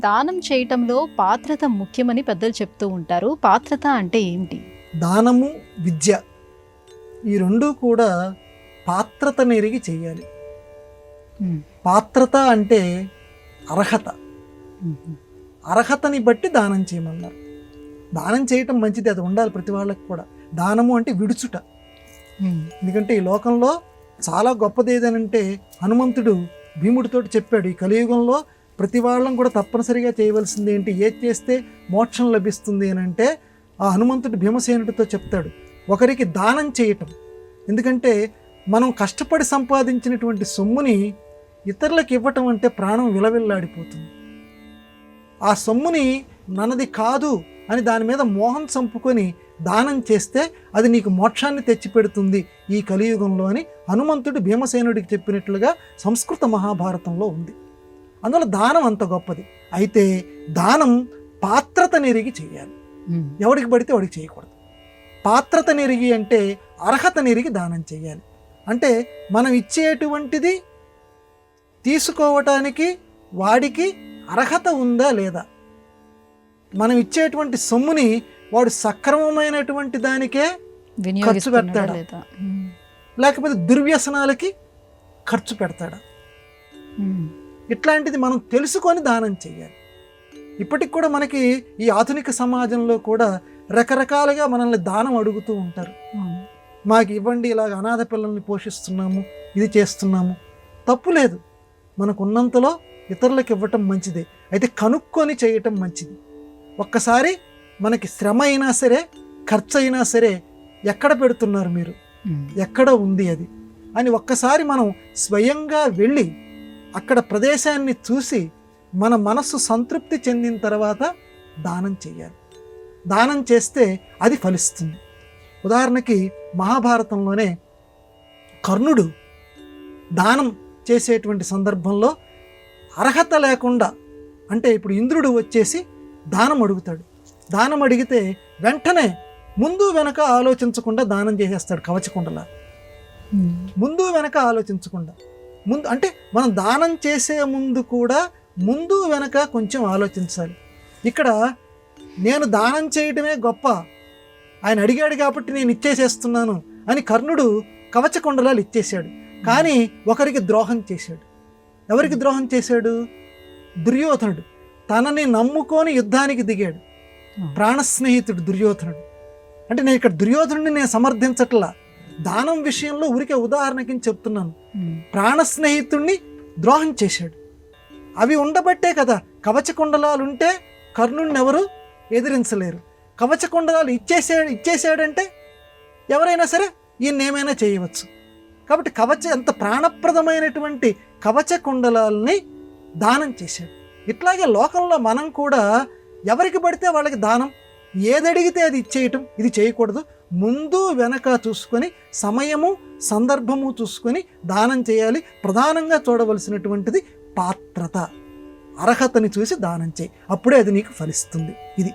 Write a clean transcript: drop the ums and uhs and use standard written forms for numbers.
దానం చేయటంలో పాత్రత ముఖ్యమని పెద్దలు చెప్తూ ఉంటారు. పాత్రత అంటే ఏమిటి? దానము విద్య ఈ రెండూ కూడా పాత్రతను ఎరిగి చేయాలి. పాత్రత అంటే అర్హత, అర్హతని బట్టి దానం చేయమన్నారు. దానం చేయటం మంచిది, అది ఉండాలి ప్రతి వాళ్ళకి కూడా. దానము అంటే విడుచుట. ఎందుకంటే ఈ లోకంలో చాలా గొప్పది ఏదనంటే హనుమంతుడు భీముడితో చెప్పాడు, ఈ కలియుగంలో ప్రతి వాళ్ళం కూడా తప్పనిసరిగా చేయవలసింది ఏంటి, ఏది చేస్తే మోక్షం లభిస్తుంది అని అంటే ఆ హనుమంతుడు భీమసేనుడితో చెప్తాడు, ఒకరికి దానం చేయటం. ఎందుకంటే మనం కష్టపడి సంపాదించినటువంటి సొమ్ముని ఇతరులకు ఇవ్వటం అంటే ప్రాణం విలవిల్లాడిపోతుంది. ఆ సొమ్ముని నన్నది కాదు అని దాని మీద మోహం చంపుకొని దానం చేస్తే అది నీకు మోక్షాన్ని తెచ్చిపెడుతుంది ఈ కలియుగంలో అని హనుమంతుడు భీమసేనుడికి చెప్పినట్లుగా సంస్కృత మహాభారతంలో ఉంది. అందువల్ల దానం అంత గొప్పది. అయితే దానం పాత్రత నెరిగి చేయాలి. ఎవడికి పడితే వాడికి చేయకూడదు. పాత్రత నెరిగి అంటే అర్హత నెరిగి దానం చేయాలి. అంటే మనం ఇచ్చేటువంటిది తీసుకోవటానికి వాడికి అర్హత ఉందా లేదా, మనం ఇచ్చేటువంటి సొమ్ముని వాడు సక్రమమైనటువంటి దానికే ఖర్చు పెడతాడా, లేకపోతే దుర్వ్యసనాలకి ఖర్చు పెడతాడా, ఇట్లాంటిది మనం తెలుసుకొని దానం చేయాలి. ఇప్పటికి కూడా మనకి ఈ ఆధునిక సమాజంలో కూడా రకరకాలుగా మనల్ని దానం అడుగుతూ ఉంటారు. మాకు ఇవ్వండి, ఇలాగ అనాథ పిల్లల్ని పోషిస్తున్నాము, ఇది చేస్తున్నాము. తప్పు లేదు, మనకు ఉన్నంతలో ఇతరులకు ఇవ్వటం మంచిదే. అయితే కనుక్కొని చేయటం మంచిది. ఒక్కసారి మనకి శ్రమ అయినా సరే, ఖర్చు అయినా సరే, ఎక్కడ పెడుతున్నారు మీరు, ఎక్కడ ఉంది అది అని ఒక్కసారి మనం స్వయంగా వెళ్ళి అక్కడ ప్రదేశాన్ని చూసి మన మనస్సు సంతృప్తి చెందిన తర్వాత దానం చేయాలి. దానం చేస్తే అది ఫలిస్తుంది. ఉదాహరణకి మహాభారతంలోనే కర్ణుడు దానం చేసేటువంటి సందర్భంలో అర్హత లేకుండా, అంటే ఇప్పుడు ఇంద్రుడు వచ్చేసి దానం అడుగుతాడు. దానం అడిగితే వెంటనే ముందు వెనక ఆలోచించకుండా దానం చేసేస్తాడు కవచకుండలా. ముందు వెనక ఆలోచించకుండా, ముందు అంటే మనం దానం చేసే ముందు కూడా ముందు వెనక కొంచెం ఆలోచించాలి. ఇక్కడ నేను దానం చేయటమే గొప్ప, ఆయన అడిగాడు కాబట్టి నేను ఇచ్చేసేస్తున్నాను అని కర్ణుడు కవచకుండలాలు ఇచ్చేశాడు. కానీ ఒకరికి ద్రోహం చేశాడు. ఎవరికి ద్రోహం చేశాడు? దుర్యోధనుడు. తనని నమ్ముకొని యుద్ధానికి దిగాడు. ప్రాణస్నేహితుడు దుర్యోధనుడు. అంటే నేను ఇక్కడ దుర్యోధనుడిని నేను సమర్థించట్లా, దానం విషయంలో ఊరికే ఉదాహరణకి చెప్తున్నాను. ప్రాణస్నేహితుడిని ద్రోహం చేశాడు. అవి ఉండబట్టే కదా కవచకుండలాలుంటే కర్ణుడిని ఎవరు ఎదిరించలేరు. కవచకుండలాలు ఇచ్చేసాడంటే ఎవరైనా సరే ఈయన ఏమైనా చేయవచ్చు. కాబట్టి ఎంత ప్రాణప్రదమైనటువంటి కవచకుండలాల్ని దానం చేశాడు. ఇట్లాగే లోకంలో మనం కూడా ఎవరికి పడితే వాళ్ళకి దానం, ఏదడిగితే అది ఇచ్చేయటం, ఇది చేయకూడదు. ముందు వెనక చూసుకొని, సమయము సందర్భము చూసుకొని దానం చేయాలి. ప్రధానంగా చూడవలసినటువంటిది పాత్రత, అర్హతని చూసి దానం చేయి, అప్పుడే అది నీకు ఫలిస్తుంది. ఇది